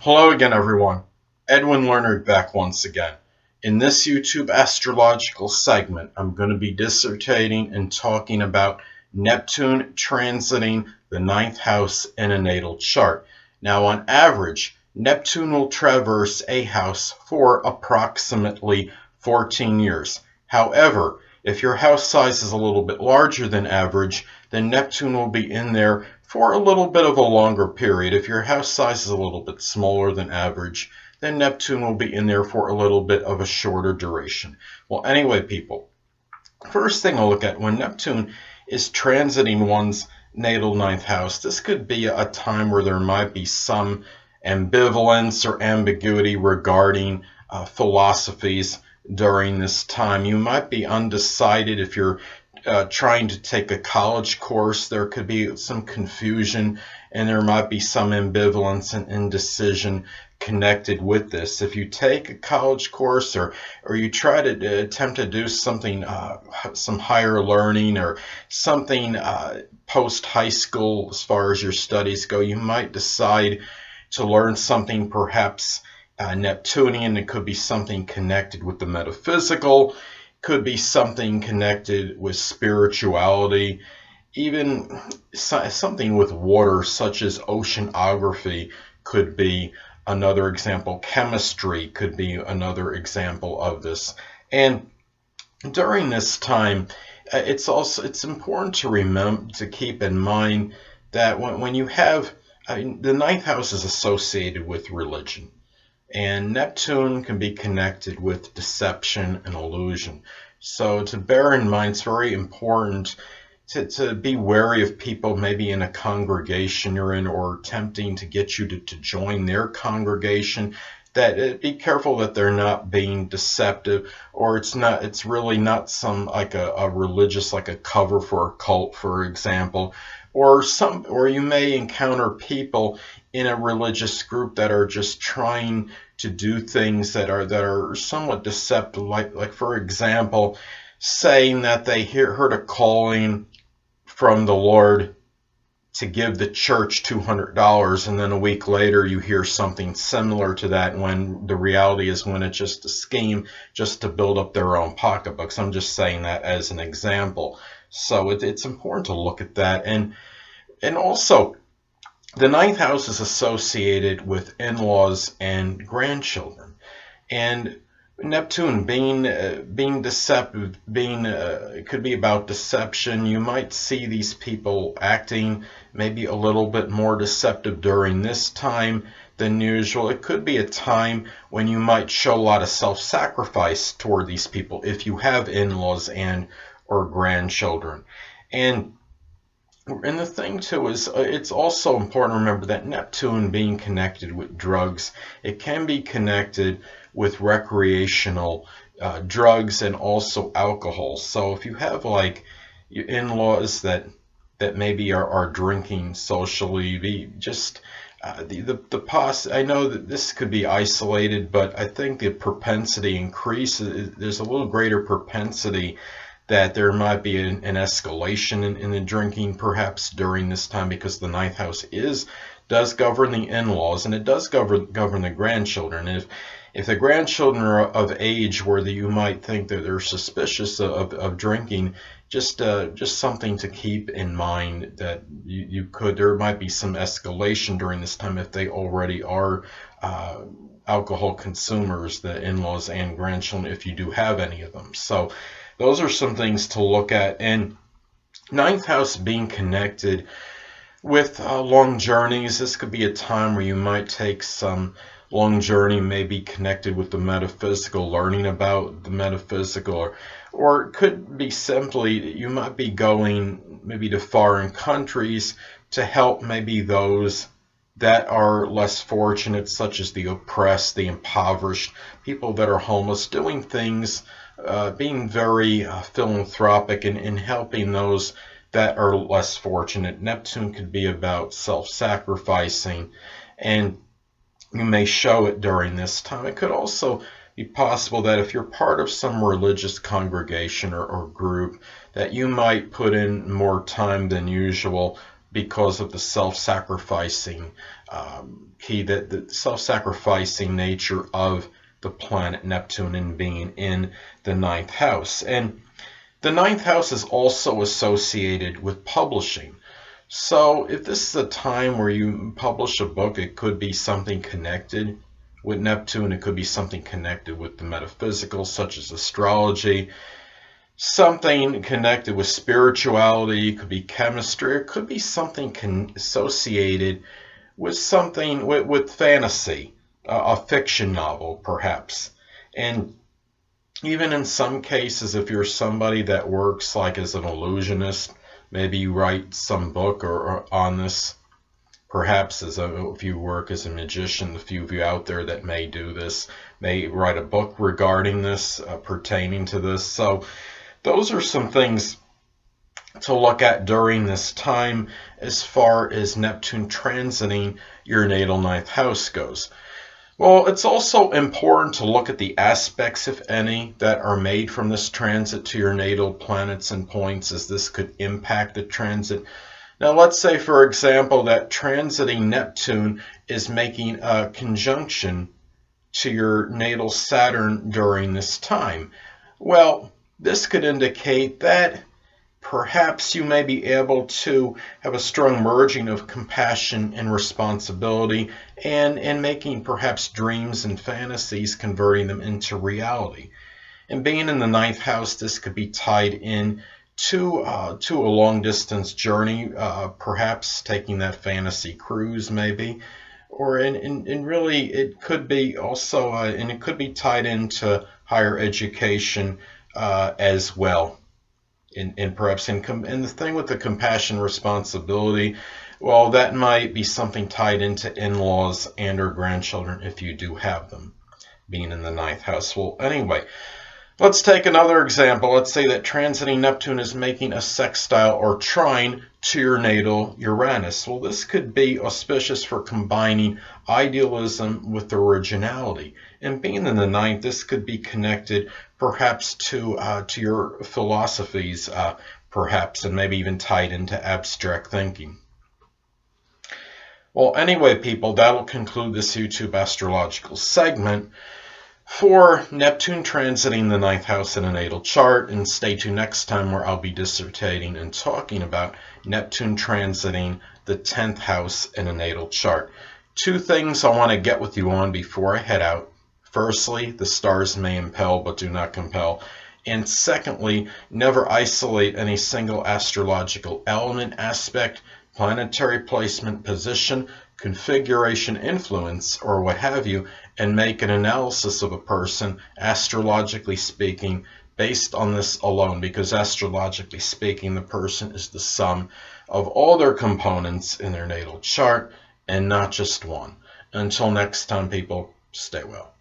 Hello again, everyone. Edwin Leonard back once again. In this YouTube astrological segment, I'm going to be dissertating and talking about Neptune transiting the ninth house in a natal chart. Now, on average, Neptune will traverse a house for approximately 14 years. However, if your house size is a little bit larger than average, then Neptune will be in there for a little bit of a longer period. If your house size is a little bit smaller than average, then Neptune will be in there for a little bit of a shorter duration. Well, anyway, people, first thing I'll look at when Neptune is transiting one's natal ninth house, this could be a time where there might be some ambivalence or ambiguity regarding philosophies during this time. You might be undecided if you're trying to take a college course. There could be some confusion and there might be some ambivalence and indecision connected with this. If you take a college course or you try to attempt to do something, some higher learning or something post high school as far as your studies go, you might decide to learn something perhaps Neptunian. It could be something connected with the metaphysical, could be something connected with spirituality, even something with water such as oceanography could be another example. Chemistry could be another example of this. And during this time, it's important to remember, to keep in mind that when you have the ninth house is associated with religion, and Neptune can be connected with deception and illusion. So to bear in mind, it's very important to be wary of people maybe in a congregation you're in or attempting to get you to join their congregation, that be careful that they're not being deceptive, or it's really not some like a religious, like a cover for a cult, for example, or you may encounter people in a religious group that are just trying to do things that are somewhat deceptive, like for example, saying that they heard a calling from the Lord to give the church $200, and then a week later you hear something similar to that, when the reality is when it's just a scheme just to build up their own pocketbooks. I'm just saying that as an example. So it's important to look at that. And also, the ninth house is associated with in-laws and grandchildren. And Neptune being deceptive, it could be about deception. You might see these people acting maybe a little bit more deceptive during this time than usual. It could be a time when you might show a lot of self-sacrifice toward these people if you have in-laws and or grandchildren. And the thing too is, it's also important to remember that Neptune being connected with drugs, it can be connected with recreational drugs and also alcohol. So if you have like your in-laws that maybe are drinking socially, just I know that this could be isolated, but I think the propensity increases. There's a little greater propensity that there might be an escalation in the drinking perhaps during this time, because the ninth house does govern the in-laws, and it does govern the grandchildren. And if the grandchildren are of age where you might think that they're suspicious of drinking, just something to keep in mind, that there might be some escalation during this time if they already are alcohol consumers, the in-laws and grandchildren, if you do have any of them. So those are some things to look at. And ninth house being connected with long journeys, this could be a time where you might take some long journey, maybe connected with the metaphysical, learning about the metaphysical, or it could be simply you might be going maybe to foreign countries to help maybe those that are less fortunate, such as the oppressed, the impoverished, people that are homeless, doing things, being very philanthropic and helping those that are less fortunate. Neptune could be about self-sacrificing, and you may show it during this time. It could also be possible that if you're part of some religious congregation or group, that you might put in more time than usual because of the self-sacrificing the self-sacrificing nature of the planet Neptune and being in the 9th house. And the 9th house is also associated with publishing. So if this is a time where you publish a book, it could be something connected with Neptune. It could be something connected with the metaphysical, such as astrology, something connected with spirituality. It could be chemistry. It could be something associated with something with fantasy, a fiction novel perhaps. And even in some cases, if you're somebody that works like as an illusionist, maybe you write some book or on this. Perhaps if you work as a magician, the few of you out there that may do this may write a book regarding this, pertaining to this. So those are some things to look at during this time as far as Neptune transiting your natal 9th house goes. Well, it's also important to look at the aspects, if any, that are made from this transit to your natal planets and points, as this could impact the transit. Now, let's say, for example, that transiting Neptune is making a conjunction to your natal Saturn during this time. Well, this could indicate that perhaps you may be able to have a strong merging of compassion and responsibility, and making perhaps dreams and fantasies, converting them into reality. And being in the 9th house, this could be tied in to a long distance journey, perhaps taking that fantasy cruise maybe, or and really it could be also, and it could be tied into higher education as well. And perhaps and the thing with the compassion responsibility, well, that might be something tied into in-laws and or grandchildren if you do have them, being in the 9th house. Well, anyway, let's take another example. Let's say that transiting Neptune is making a sextile or trine to your natal Uranus. Well, this could be auspicious for combining idealism with originality. And being in the 9th, this could be connected perhaps to your philosophies, perhaps, and maybe even tied into abstract thinking. Well, anyway, people, that'll conclude this YouTube astrological segment for Neptune transiting the 9th house in a natal chart. And stay tuned next time, where I'll be dissertating and talking about Neptune transiting the 10th house in a natal chart. Two things I want to get with you on before I head out. Firstly, the stars may impel but do not compel. And secondly, never isolate any single astrological element, aspect, planetary placement, position, configuration, influence, or what have you, and make an analysis of a person, astrologically speaking, based on this alone, because astrologically speaking, the person is the sum of all their components in their natal chart and not just one. Until next time, people, stay well.